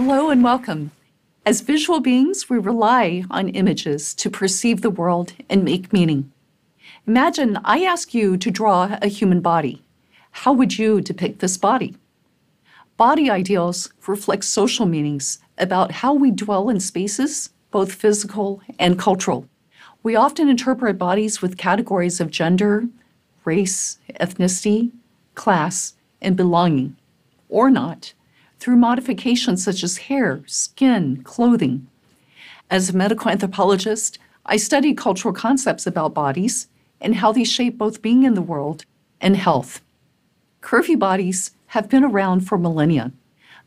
Hello and welcome. As visual beings, we rely on images to perceive the world and make meaning. Imagine I ask you to draw a human body. How would you depict this body? Body ideals reflect social meanings about how we dwell in spaces, both physical and cultural. We often interpret bodies with categories of gender, race, ethnicity, class, and belonging, or not, through modifications such as hair, skin, clothing. As a medical anthropologist, I study cultural concepts about bodies and how they shape both being in the world and health. Curvy bodies have been around for millennia.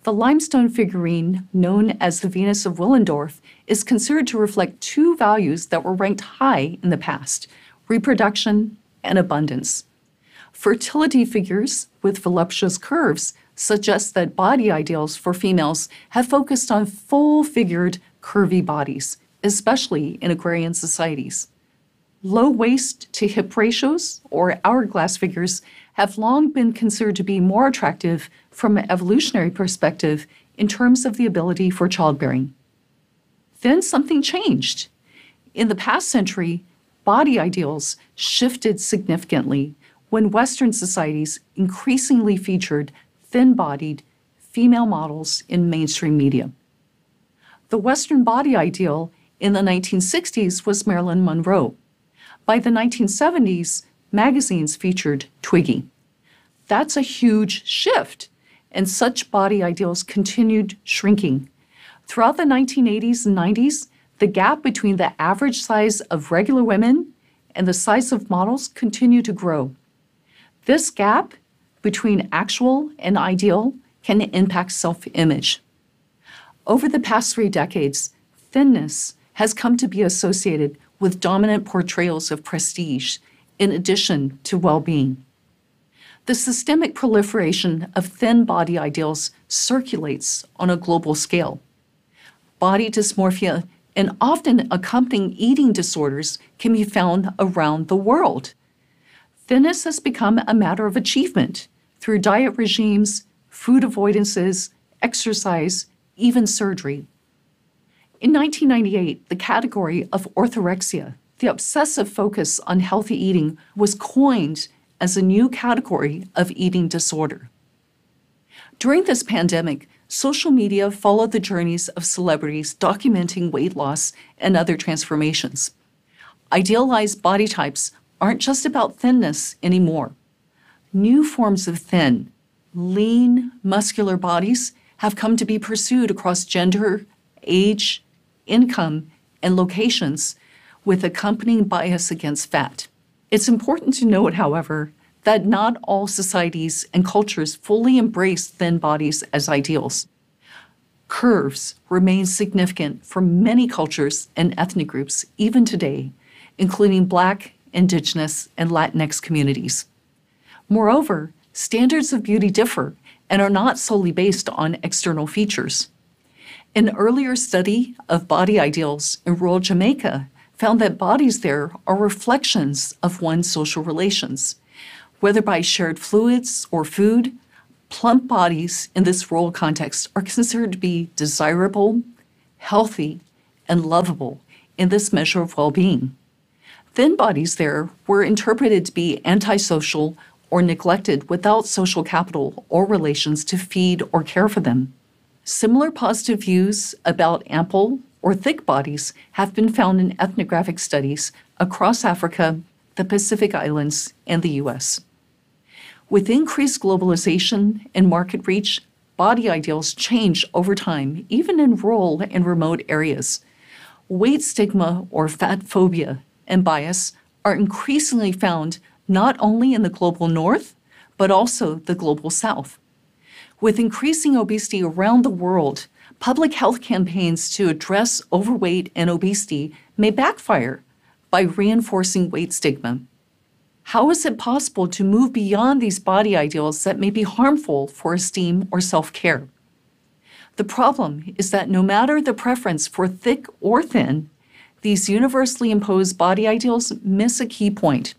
The limestone figurine, known as the Venus of Willendorf, is considered to reflect two values that were ranked high in the past: reproduction and abundance. Fertility figures with voluptuous curves suggest that body ideals for females have focused on full-figured, curvy bodies, especially in agrarian societies. Low waist to hip ratios, or hourglass figures, have long been considered to be more attractive from an evolutionary perspective in terms of the ability for childbearing. Then something changed. In the past century, body ideals shifted significantly when Western societies increasingly featured thin-bodied female models in mainstream media. The Western body ideal in the 1960s was Marilyn Monroe. By the 1970s, magazines featured Twiggy. That's a huge shift, and such body ideals continued shrinking. Throughout the 1980s and 90s, the gap between the average size of regular women and the size of models continued to grow. This gap between actual and ideal can impact self-image. Over the past 3 decades, thinness has come to be associated with dominant portrayals of prestige, in addition to well-being. The systemic proliferation of thin body ideals circulates on a global scale. Body dysmorphia and often accompanying eating disorders can be found around the world. Thinness has become a matter of achievement through diet regimes, food avoidances, exercise, even surgery. In 1998, the category of orthorexia, the obsessive focus on healthy eating, was coined as a new category of eating disorder. During this pandemic, social media followed the journeys of celebrities documenting weight loss and other transformations. Idealized body types aren't just about thinness anymore. New forms of thin, lean, muscular bodies have come to be pursued across gender, age, income, and locations, with accompanying bias against fat. It's important to note, however, that not all societies and cultures fully embrace thin bodies as ideals. Curves remain significant for many cultures and ethnic groups even today, including Black, Indigenous, and Latinx communities. Moreover, standards of beauty differ and are not solely based on external features. An earlier study of body ideals in rural Jamaica found that bodies there are reflections of one's social relations. Whether by shared fluids or food, plump bodies in this rural context are considered to be desirable, healthy, and lovable in this measure of well-being. Thin bodies there were interpreted to be antisocial or neglected without social capital or relations to feed or care for them. Similar positive views about ample or thick bodies have been found in ethnographic studies across Africa, the Pacific Islands, and the U.S. With increased globalization and market reach, body ideals change over time, even in rural and remote areas. Weight stigma or fat phobia and bias are increasingly found not only in the global north, but also the global south. With increasing obesity around the world, public health campaigns to address overweight and obesity may backfire by reinforcing weight stigma. How is it possible to move beyond these body ideals that may be harmful for esteem or self-care? The problem is that no matter the preference for thick or thin, these universally imposed body ideals miss a key point.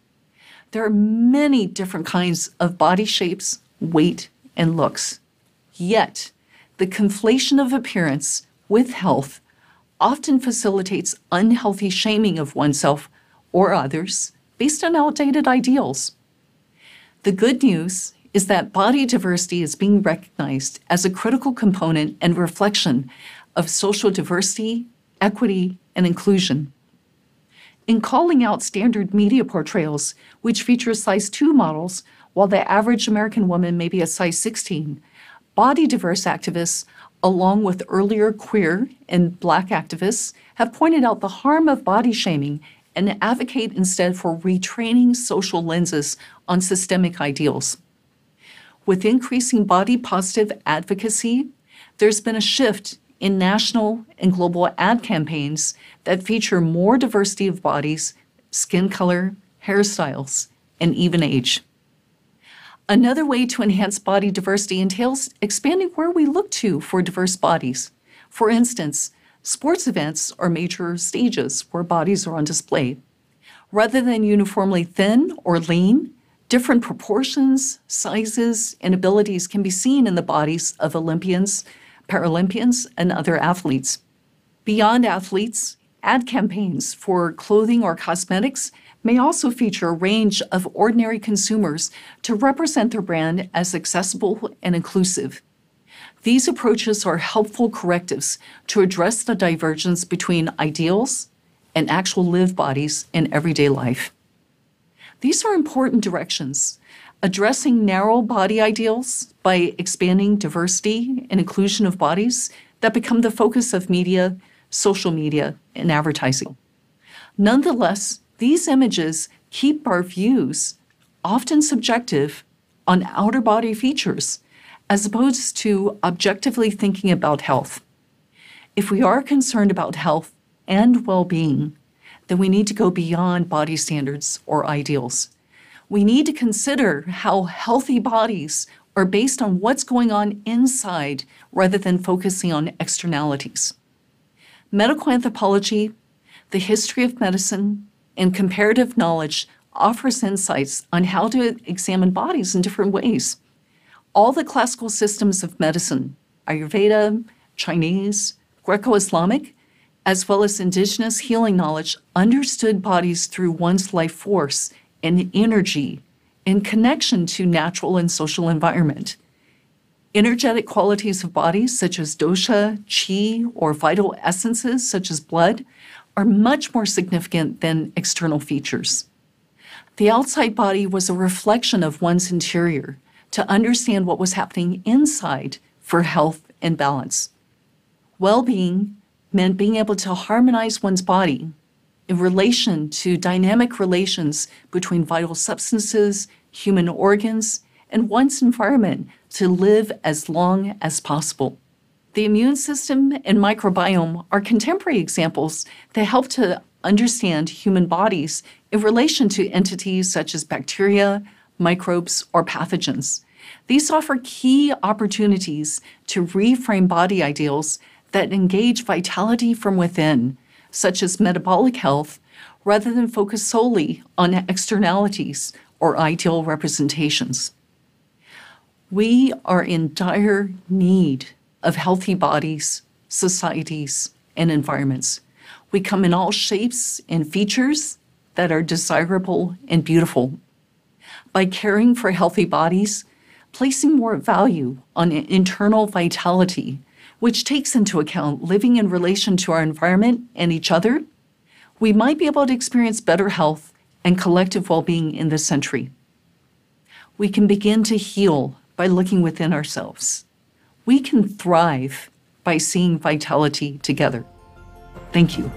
There are many different kinds of body shapes, weight, and looks. Yet, The conflation of appearance with health often facilitates unhealthy shaming of oneself or others based on outdated ideals. The good news is that body diversity is being recognized as a critical component and reflection of social diversity, equity, and inclusion. In calling out standard media portrayals, which feature size 2 models, while the average American woman may be a size 16, body diverse activists, along with earlier queer and Black activists, have pointed out the harm of body shaming and advocate instead for retraining social lenses on systemic ideals. With increasing body positive advocacy, there's been a shift in national and global ad campaigns that feature more diversity of bodies, skin color, hairstyles, and even age. Another way to enhance body diversity entails expanding where we look to for diverse bodies. For instance, sports events are major stages where bodies are on display. Rather than uniformly thin or lean, different proportions, sizes, and abilities can be seen in the bodies of Olympians, Paralympians, and other athletes. Beyond athletes, ad campaigns for clothing or cosmetics may also feature a range of ordinary consumers to represent their brand as accessible and inclusive. These approaches are helpful correctives to address the divergence between ideals and actual lived bodies in everyday life. These are important directions, addressing narrow body ideals by expanding diversity and inclusion of bodies that become the focus of media, social media, and advertising. Nonetheless, these images keep our views, often subjective, on outer body features, as opposed to objectively thinking about health. If we are concerned about health and well-being, then we need to go beyond body standards or ideals. We need to consider how healthy bodies are based on what's going on inside rather than focusing on externalities. Medical anthropology, the history of medicine, and comparative knowledge offers insights on how to examine bodies in different ways. All the classical systems of medicine, Ayurveda, Chinese, Greco-Islamic, as well as indigenous healing knowledge, understood bodies through one's life force and energy in connection to natural and social environment. Energetic qualities of bodies, such as dosha, chi, or vital essences, such as blood, are much more significant than external features. The outside body was a reflection of one's interior to understand what was happening inside for health and balance. Well-being meant being able to harmonize one's body in relation to dynamic relations between vital substances, human organs, and one's environment to live as long as possible. The immune system and microbiome are contemporary examples that help to understand human bodies in relation to entities such as bacteria, microbes, or pathogens. These offer key opportunities to reframe body ideals that engage vitality from within, such as metabolic health, rather than focus solely on externalities or ideal representations. We are in dire need of healthy bodies, societies, and environments. We come in all shapes and features that are desirable and beautiful. By caring for healthy bodies, placing more value on internal vitality, which takes into account living in relation to our environment and each other, we might be able to experience better health and collective well-being in this century. We can begin to heal by looking within ourselves. We can thrive by seeing vitality together. Thank you.